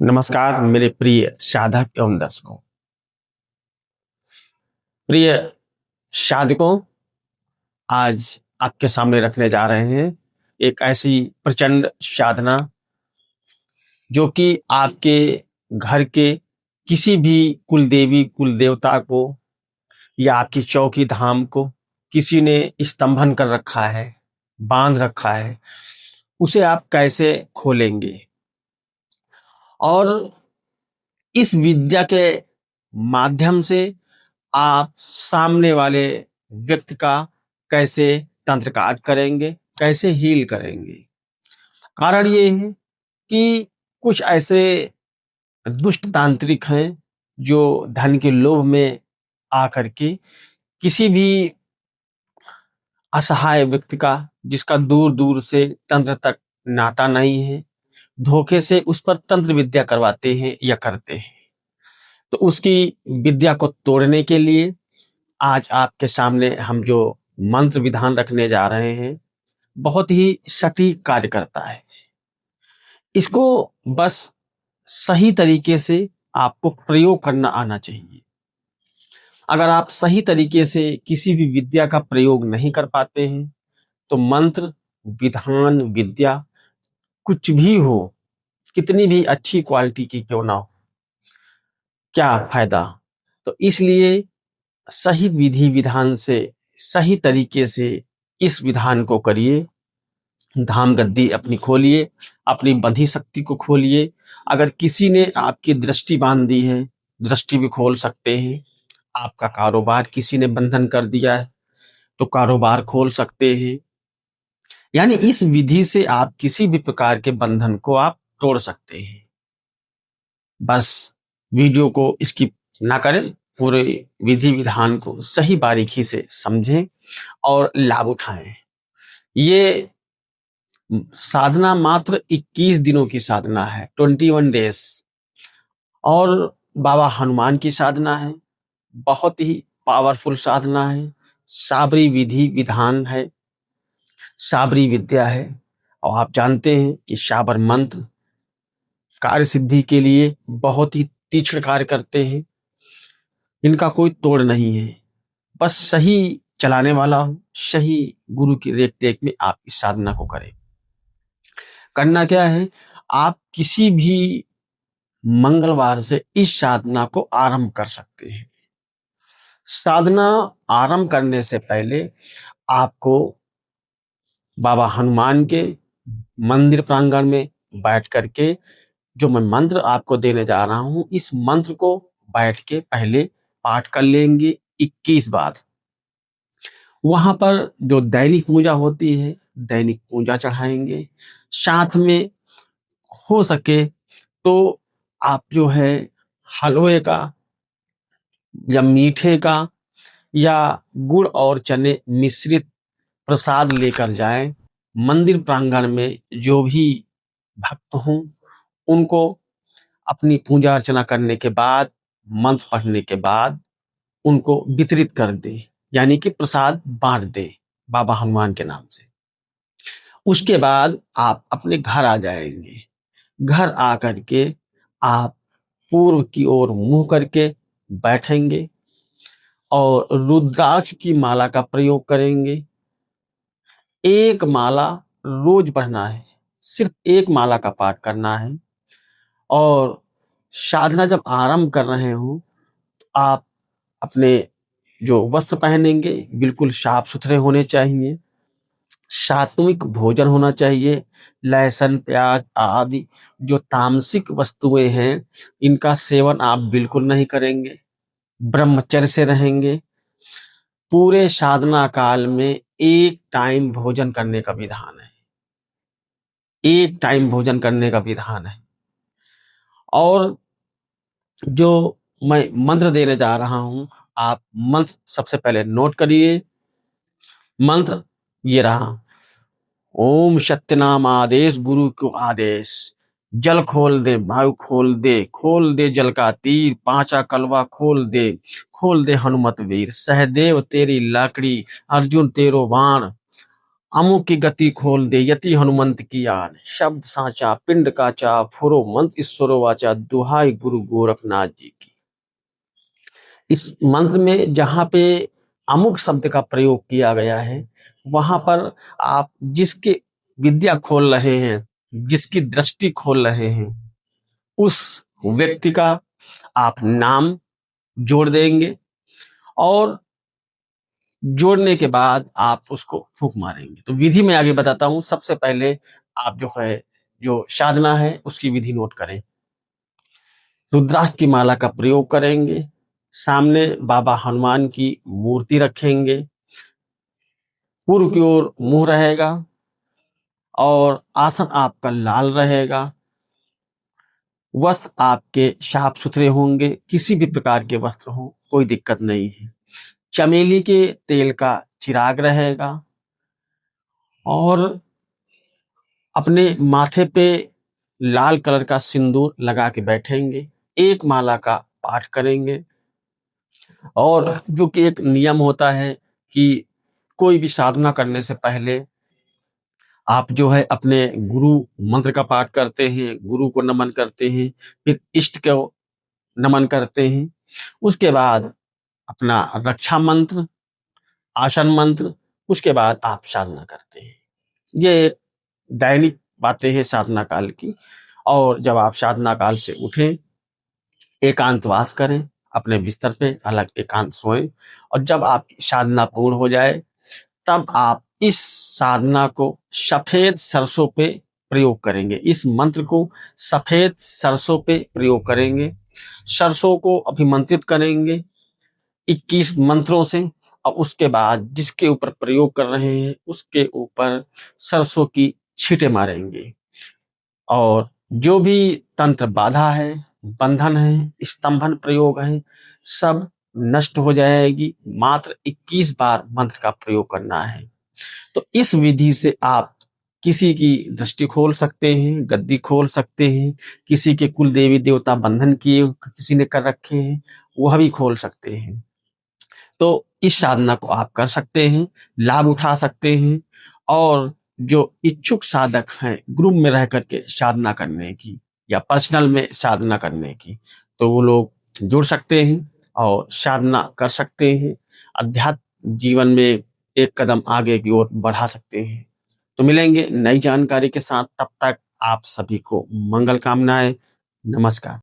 नमस्कार मेरे प्रिय साधक एवं दर्शकों। प्रिय साधकों, आज आपके सामने रखने जा रहे हैं एक ऐसी प्रचंड साधना जो कि आपके घर के किसी भी कुल देवी कुल देवता को या आपकी चौकी धाम को किसी ने स्तंभन कर रखा है, बांध रखा है, उसे आप कैसे खोलेंगे और इस विद्या के माध्यम से आप सामने वाले व्यक्ति का कैसे तंत्र काट करेंगे, कैसे हील करेंगे। कारण ये है कि कुछ ऐसे दुष्ट तांत्रिक हैं जो धन के लोभ में आकर के किसी भी असहाय व्यक्ति का, जिसका दूर दूर से तंत्र तक नाता नहीं है, धोखे से उस पर तंत्र विद्या करवाते हैं या करते हैं। तो उसकी विद्या को तोड़ने के लिए आज आपके सामने हम जो मंत्र विधान रखने जा रहे हैं, बहुत ही सटीक कार्य करता है। इसको बस सही तरीके से आपको प्रयोग करना आना चाहिए। अगर आप सही तरीके से किसी भी विद्या का प्रयोग नहीं कर पाते हैं तो मंत्र विधान विद्या कुछ भी हो, कितनी भी अच्छी क्वालिटी की क्यों ना हो, क्या फायदा। तो इसलिए सही विधि विधान से, सही तरीके से इस विधान को करिए। धाम गद्दी अपनी खोलिए, अपनी बंधी शक्ति को खोलिए। अगर किसी ने आपकी दृष्टि बांध दी है, दृष्टि भी खोल सकते हैं। आपका कारोबार किसी ने बंधन कर दिया है तो कारोबार खोल सकते हैं। यानी इस विधि से आप किसी भी प्रकार के बंधन को आप तोड़ सकते हैं। बस वीडियो को स्किप ना करें, पूरे विधि विधान को सही बारीकी से समझें और लाभ उठाएं। ये साधना मात्र 21 दिनों की साधना है, 21 डेज। और बाबा हनुमान की साधना है, बहुत ही पावरफुल साधना है। साबरी विधि विधान है, साबरी विद्या है। और आप जानते हैं कि साबर मंत्र कार्य सिद्धि के लिए बहुत ही तीक्ष्ण कार्य करते हैं। इनका कोई तोड़ नहीं है। बस सही चलाने वाला हो, सही गुरु की रेख देख में आप इस साधना को करें। करना क्या है, आप किसी भी मंगलवार से इस साधना को आरंभ कर सकते हैं। साधना आरंभ करने से पहले आपको बाबा हनुमान के मंदिर प्रांगण में बैठ करके जो मैं मंत्र आपको देने जा रहा हूं, इस मंत्र को बैठ के पहले पाठ कर लेंगे 21 बार। वहां पर जो दैनिक पूजा होती है, दैनिक पूजा चढ़ाएंगे। साथ में हो सके तो आप जो है हलवे का या मीठे का या गुड़ और चने मिश्रित प्रसाद लेकर जाएं। मंदिर प्रांगण में जो भी भक्त हों उनको अपनी पूजा अर्चना करने के बाद, मंत्र पढ़ने के बाद उनको वितरित कर दे, यानी कि प्रसाद बांट दे बाबा हनुमान के नाम से। उसके बाद आप अपने घर आ जाएंगे। घर आकर के आप पूर्व की ओर मुंह करके बैठेंगे और रुद्राक्ष की माला का प्रयोग करेंगे। एक माला रोज पढ़ना है, सिर्फ एक माला का पाठ करना है। और साधना जब आरंभ कर रहे हो तो आप अपने जो वस्त्र पहनेंगे बिल्कुल साफ सुथरे होने चाहिए। सात्विक भोजन होना चाहिए। लहसुन प्याज आदि जो तामसिक वस्तुएं हैं इनका सेवन आप बिल्कुल नहीं करेंगे। ब्रह्मचर्य से रहेंगे। पूरे साधना काल में एक टाइम भोजन करने का विधान है, एक टाइम भोजन करने का विधान है। और जो मैं मंत्र देने जा रहा हूं, आप मंत्र सबसे पहले नोट करिए। मंत्र ये रहा, ओम सत्यनाम आदेश गुरु को आदेश। जल खोल दे भाव खोल दे जल का तीर, पांचा कलवा खोल दे हनुमत वीर। सहदेव तेरी लाकड़ी, अर्जुन तेरो बाण, अमुक की गति खोल दे यति हनुमंत की आन, शब्द साचा पिंड काचा फुरो मंत्र ईश्वरो वाचा, दुहाई गुरु गोरखनाथ जी की। इस मंत्र में जहां पे अमुक शब्द का प्रयोग किया गया है, वहां पर आप जिसके विद्या खोल रहे हैं, जिसकी दृष्टि खोल रहे हैं, उस व्यक्ति का आप नाम जोड़ देंगे और जोड़ने के बाद आप उसको फूंक मारेंगे। तो विधि मैं आगे बताता हूं। सबसे पहले आप जो साधना है उसकी विधि नोट करें। रुद्राक्ष की माला का प्रयोग करेंगे, सामने बाबा हनुमान की मूर्ति रखेंगे, पूर्व की ओर मुंह रहेगा और आसन आपका लाल रहेगा। वस्त्र आपके साफ सुथरे होंगे, किसी भी प्रकार के वस्त्र हो कोई दिक्कत नहीं है। चमेली के तेल का चिराग रहेगा और अपने माथे पे लाल कलर का सिंदूर लगा के बैठेंगे, एक माला का पाठ करेंगे। और जो कि एक नियम होता है कि कोई भी साधना करने से पहले आप अपने गुरु मंत्र का पाठ करते हैं, गुरु को नमन करते हैं, फिर इष्ट को नमन करते हैं, उसके बाद अपना रक्षा मंत्र, आसन मंत्र, उसके बाद आप साधना करते हैं। ये दैनिक बातें हैं साधना काल की। और जब आप साधना काल से उठें, एकांतवास करें, अपने बिस्तर पे अलग एकांत सोएं और जब आपकी साधना पूर्ण हो जाए तब आप इस साधना को सफेद सरसों पे प्रयोग करेंगे। इस मंत्र को सफेद सरसों पे प्रयोग करेंगे। सरसों को अभिमंत्रित करेंगे 21 मंत्रों से और उसके बाद जिसके ऊपर प्रयोग कर रहे हैं उसके ऊपर सरसों की छींटे मारेंगे और जो भी तंत्र बाधा है, बंधन है, स्तंभन प्रयोग है, सब नष्ट हो जाएगी। मात्र 21 बार मंत्र का प्रयोग करना है। तो इस विधि से आप किसी की दृष्टि खोल सकते हैं, गद्दी खोल सकते हैं, किसी के कुल देवी देवता बंधन किए किसी ने कर रखे हैं वह भी खोल सकते हैं। तो इस साधना को आप कर सकते हैं, लाभ उठा सकते हैं। और जो इच्छुक साधक हैं ग्रुप में रह करके साधना करने की या पर्सनल में साधना करने की, तो वो लोग जुड़ सकते हैं और साधना कर सकते हैं, अध्यात्म जीवन में एक कदम आगे की ओर बढ़ा सकते हैं। तो मिलेंगे नई जानकारी के साथ, तब तक आप सभी को मंगल कामनाएं। नमस्कार।